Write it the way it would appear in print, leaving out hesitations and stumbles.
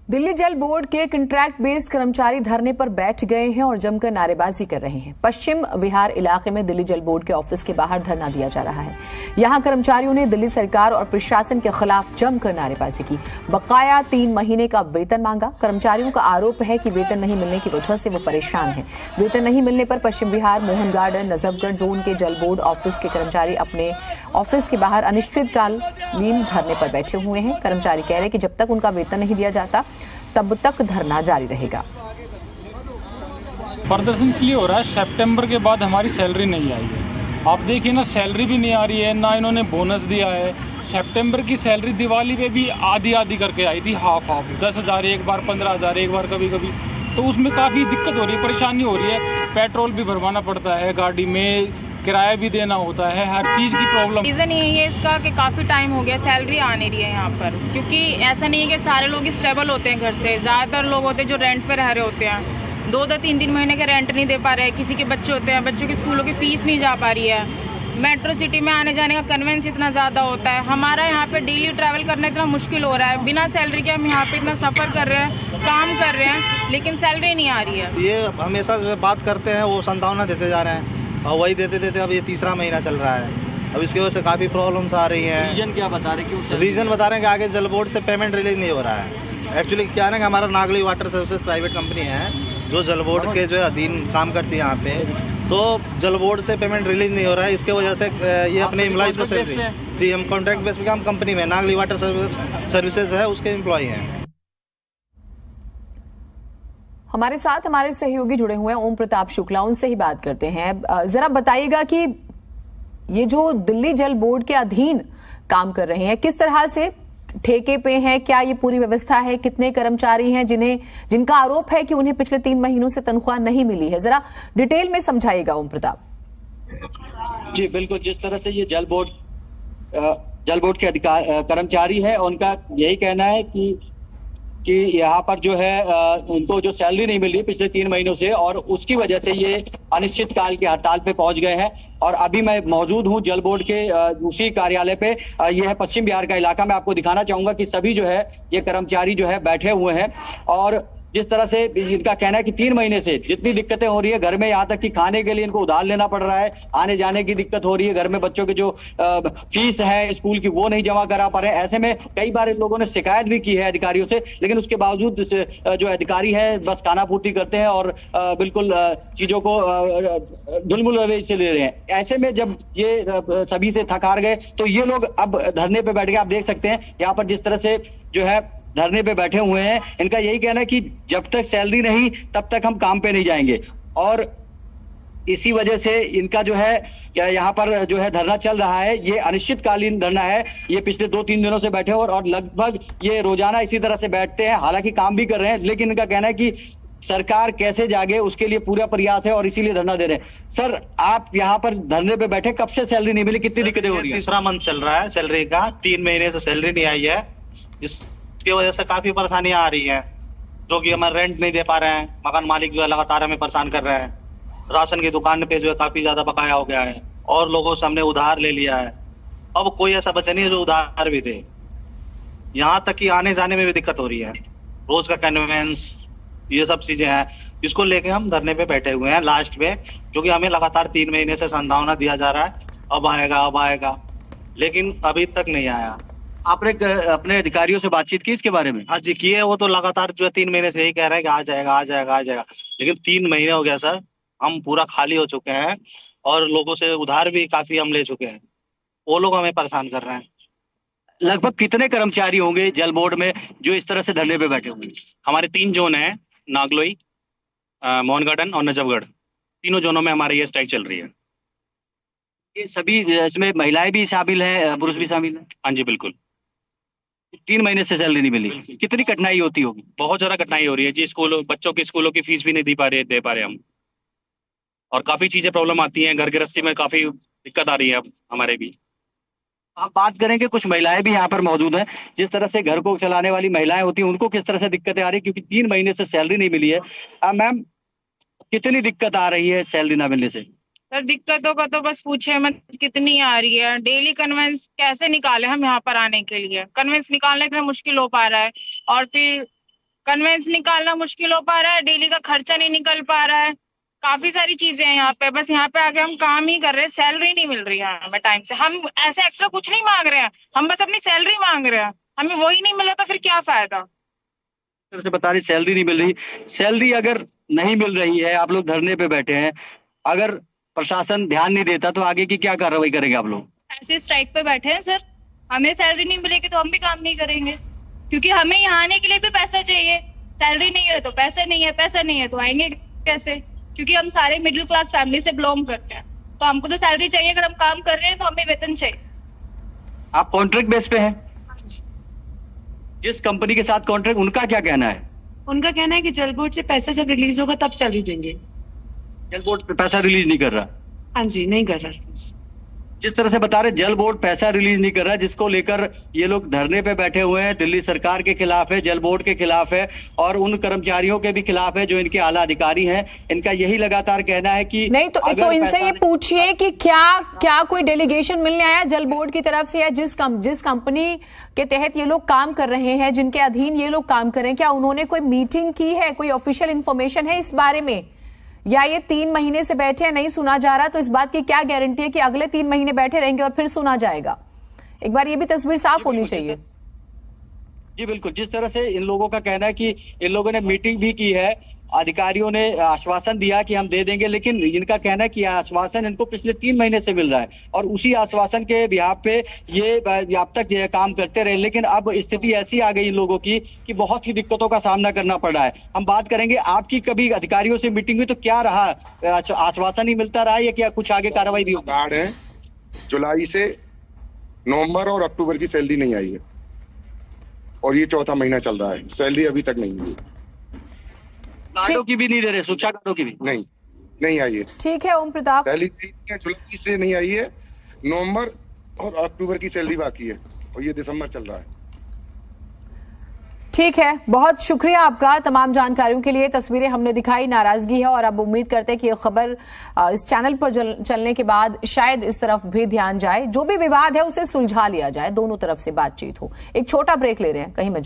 दिल्ली जल बोर्ड के contract based कर्मचारी धरने पर बैठ गए हैं और जमकर नारेबाजी कर रहे हैं। पश्चिम विहार इलाके में दिल्ली जल बोर्ड के ऑफिस के बाहर धरना दिया जा रहा है। यहां कर्मचारियों ने दिल्ली सरकार और प्रशासन के खिलाफ जमकर नारेबाजी की। बकाया 3 महीने का वेतन मांगा। कर्मचारियों का आरोप है कि वेतन नहीं मिलने की वजह से वो परेशान है। वेतन नहीं मिलने पर पश्चिम विहार, मोहन गार्डन, नजफगढ़ जोन के जल बोर्ड ऑफिस के कर्मचारी अपने ऑफिस के बाहर अनिश्चितकालीन धरने पर बैठे हुए हैं। कर्मचारी कह रहे हैं कि जब तक उनका वेतन नहीं दिया जाता तब तक धरना जारी रहेगा। प्रदर्शन इसलिए हो रहा है, सितंबर के बाद हमारी सैलरी नहीं आई है। आप देखिए ना, सैलरी भी नहीं आ रही है, ना इन्होंने बोनस दिया है। सितंबर की सैलरी दिवाली पे भी आधी आधी करके आई थी, हाफ 10,000 एक बार, 15,000 एक बार, कभी कभी। तो उसमें काफ़ी दिक्कत हो रही है, परेशानी हो रही है। पेट्रोल भी भरवाना पड़ता है, गाड़ी में किराया भी देना होता है, हर चीज़ की प्रॉब्लम। रीज़न यही है इसका कि काफ़ी टाइम हो गया सैलरी आ नहीं रही है यहाँ पर, क्योंकि ऐसा नहीं है कि सारे लोग स्टेबल होते हैं घर से। ज़्यादातर लोग होते हैं जो रेंट पे रह रहे होते हैं, 2-2, 3-3 महीने के रेंट नहीं दे पा रहे हैं। किसी के बच्चे होते हैं, बच्चों की स्कूलों की फ़ीस नहीं जा पा रही है। मेट्रो सिटी में आने जाने का कन्वेंस इतना ज़्यादा होता है। हमारा यहाँ पे डेली ट्रैवल करना इतना मुश्किल हो रहा है। बिना सैलरी के हम यहाँ पे इतना सफ़र कर रहे हैं, काम कर रहे हैं, लेकिन सैलरी नहीं आ रही है। ये हमेशा जो बात करते हैं वो संभावना देते जा रहे हैं और वही देते देते अब ये तीसरा महीना चल रहा है। अब इसकी वजह से काफ़ी प्रॉब्लम्स आ रही हैं। रीजन क्या बता रहे हैं? रीज़न बता रहे हैं कि आगे जल बोर्ड से पेमेंट रिलीज नहीं हो रहा है। एक्चुअली क्या है ना कि हमारा नागली वाटर सर्विसेज प्राइवेट कंपनी है जो जल बोर्ड के जो है अधीन काम करती है यहाँ पे, तो जल बोर्ड से पेमेंट रिलीज नहीं हो रहा है। इसके वजह से ये अपने एम्प्लॉइज को सैलरी जी, हम कॉन्ट्रैक्ट बेस पे काम कंपनी में नागली वाटर सर्विसेज है उसके एम्प्लॉय हैं। हमारे साथ हमारे सहयोगी जुड़े हुए हैं, ओम प्रताप शुक्ला, उनसे ही बात करते हैं। जरा बताइएगा कि ये जो दिल्ली जल बोर्ड के अधीन काम कर रहे हैं, किस तरह से ठेके पे हैं, क्या ये पूरी व्यवस्था है, कितने कर्मचारी हैं जिनका आरोप है कि उन्हें पिछले 3 महीनों से तनख्वाह नहीं मिली है? जरा डिटेल में समझाइएगा ओम प्रताप। जी बिल्कुल, जिस तरह से ये जल बोर्ड के कर्मचारी है, उनका यही कहना है कि यहाँ पर जो है उनको जो सैलरी नहीं मिल रही पिछले 3 महीनों से, और उसकी वजह से ये अनिश्चितकाल की हड़ताल पे पहुंच गए हैं। और अभी मैं मौजूद हूँ जल बोर्ड के उसी कार्यालय पे। ये है पश्चिम बिहार का इलाका। मैं आपको दिखाना चाहूंगा कि सभी जो है ये कर्मचारी जो है बैठे हुए हैं, और जिस तरह से इनका कहना है कि 3 महीने से जितनी दिक्कतें हो रही है घर में, यहाँ तक कि खाने के लिए इनको उधार लेना पड़ रहा है, आने जाने की दिक्कत हो रही है, घर में बच्चों की जो फीस है स्कूल की वो नहीं जमा करा पा रहे हैं। ऐसे में कई बार इन लोगों ने शिकायत भी की है अधिकारियों से, लेकिन उसके बावजूद जो अधिकारी है बस खानापूर्ति करते हैं और बिल्कुल चीजों को ढुलमुल रवैये से ले रहे हैं। ऐसे में जब ये सभी से थक हार गए तो ये लोग अब धरने पे बैठ गए। आप देख सकते हैं यहाँ पर जिस तरह से जो है धरने पे बैठे हुए हैं। इनका यही कहना है कि जब तक सैलरी नहीं तब तक हम काम पे नहीं जाएंगे, और इसी वजह से इनका जो है यहाँ पर जो है धरना चल रहा है। ये अनिश्चितकालीन धरना है। ये पिछले 2-3 दिनों से बैठे हैं और लगभग ये रोजाना इसी तरह से बैठते हैं। हालांकि काम भी कर रहे हैं, लेकिन इनका कहना है कि सरकार कैसे जागे उसके लिए पूरा प्रयास है और इसीलिए धरना दे रहे हैं। सर, आप यहाँ पर धरने पे बैठे, कब से सैलरी नहीं मिली, कितनी दिक्कतें हो रही है? तीसरा मंथ चल रहा है सैलरी का, 3 महीने से सैलरी नहीं आई है। इसकी वजह से काफी परेशानियां आ रही हैं, जो कि हमें रेंट नहीं दे पा रहे हैं। मकान मालिक जो है लगातार हमें परेशान कर रहे हैं। राशन की दुकान पे जो है काफी ज्यादा बकाया हो गया है और लोगों से हमने उधार ले लिया है। अब कोई ऐसा बचा नहीं है जो उधार भी दे। यहाँ तक कि आने जाने में भी दिक्कत हो रही है, रोज का कन्वेंस, ये सब चीजें हैं। इसको लेके हम धरने पे बैठे हुए हैं लास्ट में, क्योंकि हमें लगातार 3 महीने से संभावना दिया जा रहा है अब आएगा, लेकिन अभी तक नहीं आया। आपने अपने अधिकारियों से बातचीत की इसके बारे में? हाँ जी, किए। वो तो लगातार जो है 3 महीने से यही कह रहे हैं कि आ जाएगा, लेकिन 3 महीने हो गया सर। हम पूरा खाली हो चुके हैं और लोगों से उधार भी काफी हम ले चुके हैं। वो लोग हमें परेशान कर रहे हैं। लगभग कितने कर्मचारी होंगे जल बोर्ड में जो इस तरह से धरने पे बैठे होंगे? हमारे 3 जोन हैं, नागलोई, मोहन गार्डन और नजफगढ़। तीनों जोनों में हमारी ये स्ट्राइक चल रही है। ये सभी, इसमें महिलाएं भी शामिल हैं, पुरुष भी शामिल हैं? हाँ जी बिल्कुल। 3 महीने से सैलरी नहीं मिली, कितनी कठिनाई होती होगी? बहुत ज्यादा कठिनाई हो रही है जी। बच्चों की स्कूलों की फीस भी नहीं दे पा रहे हम, और काफी चीजें प्रॉब्लम आती हैं। घर गृहस्थी में काफी दिक्कत आ रही है अब हमारे भी। आप बात करेंगे, कुछ महिलाएं भी यहाँ पर मौजूद हैं। जिस तरह से घर को चलाने वाली महिलाएं होती हैं, उनको किस तरह से दिक्कतें आ रही है, क्योंकि 3 महीने से सैलरी नहीं मिली है। मैम, कितनी दिक्कत आ रही है सैलरी ना मिलने से? सर, दिक्कतों का तो बस पूछे मत, कितनी आ रही है। डेली कन्वेंस कैसे निकाले हम यहाँ पर आने के लिए? कन्वेंस निकालना इतना मुश्किल हो पा रहा है, और फिर कन्वेंस निकालना मुश्किल हो पा रहा है, डेली का खर्चा नहीं निकल पा रहा है, काफी सारी चीजें हैं यहाँ पे। बस यहाँ पे आके हम काम ही कर रहे हैं, सैलरी नहीं मिल रही है हमें टाइम से। हम ऐसे एक्स्ट्रा कुछ नहीं मांग रहे हैं, हम बस अपनी सैलरी मांग रहे हैं, हमें वही नहीं मिला तो फिर क्या फायदा। से बता रही सैलरी नहीं मिल रही। सैलरी अगर नहीं मिल रही है, आप लोग धरने पे बैठे हैं, अगर प्रशासन ध्यान नहीं देता तो आगे की क्या कार्रवाई करेंगे आप लोग? ऐसे स्ट्राइक पे बैठे हैं सर, हमें सैलरी नहीं मिलेगी तो हम भी काम नहीं करेंगे, क्योंकि हमें यहाँ आने के लिए भी पैसा चाहिए। सैलरी नहीं है तो पैसा नहीं है, पैसा नहीं है तो आएंगे कैसे? क्योंकि हम सारे मिडिल क्लास फैमिली से बिलोंग करते हैं, तो हमको तो सैलरी चाहिए। अगर हम काम कर रहे हैं तो हमें वेतन चाहिए। आप कॉन्ट्रैक्ट बेस पे हैं? जिस कंपनी के साथ कॉन्ट्रैक्ट, उनका क्या कहना है? उनका कहना है कि जल बोर्ड से पैसा जब रिलीज होगा तब सैलरी देंगे। जल बोर्ड पे पैसा रिलीज नहीं कर रहा? हाँ जी, नहीं कर रहा। जिस तरह से बता रहे जल बोर्ड पैसा रिलीज नहीं कर रहा, जिसको लेकर ये लोग धरने पे बैठे हुए हैं, दिल्ली सरकार के खिलाफ है, जल बोर्ड के खिलाफ है और उन कर्मचारियों के भी खिलाफ है जो इनके आला अधिकारी हैं। इनका यही लगातार कहना है कि नहीं तो इनसे ये पूछिए कि क्या कोई डेलीगेशन मिलने आया जल बोर्ड की तरफ से, या जिस कंपनी के तहत ये लोग काम कर रहे हैं, जिनके अधीन ये लोग काम कर रहे हैं, क्या उन्होंने कोई मीटिंग की है? कोई ऑफिशियल इंफॉर्मेशन है इस बारे में? या ये 3 महीने से बैठे हैं, नहीं सुना जा रहा, तो इस बात की क्या गारंटी है कि अगले 3 महीने बैठे रहेंगे और फिर सुना जाएगा? एक बार ये भी तस्वीर साफ होनी चाहिए। जी बिल्कुल, जिस तरह से इन लोगों का कहना है कि इन लोगों ने मीटिंग भी की है, अधिकारियों ने आश्वासन दिया कि हम दे देंगे, लेकिन इनका कहना है कि आश्वासन इनको पिछले 3 महीने से मिल रहा है और उसी आश्वासन के बिहाफ पे ये अब तक ये काम करते रहे। लेकिन अब स्थिति ऐसी आ गई इन लोगों की कि बहुत ही दिक्कतों का सामना करना पड़ रहा है। हम बात करेंगे, आपकी कभी अधिकारियों से मीटिंग हुई तो क्या रहा? आश्वासन ही मिलता रहा या क्या कुछ आगे कार्रवाई भी? कार्ड है, जुलाई से नवंबर और अक्टूबर की सैलरी नहीं आई है और ये 4था महीना चल रहा है, सैलरी अभी तक नहीं हुई। कार्डों की भी नहीं दे रहे, शिक्षा कार्डों की भी नहीं आई है। ठीक है ओम प्रताप, सैलरी जुलाई से नहीं आई है, नवंबर और अक्टूबर की सैलरी बाकी है और ये दिसंबर चल रहा है। ठीक है, बहुत शुक्रिया आपका तमाम जानकारियों के लिए। तस्वीरें हमने दिखाई, नाराजगी है और अब उम्मीद करते हैं कि ये खबर इस चैनल पर चलने के बाद शायद इस तरफ भी ध्यान जाए, जो भी विवाद है उसे सुलझा लिया जाए, दोनों तरफ से बातचीत हो। एक छोटा ब्रेक ले रहे हैं, कहीं मत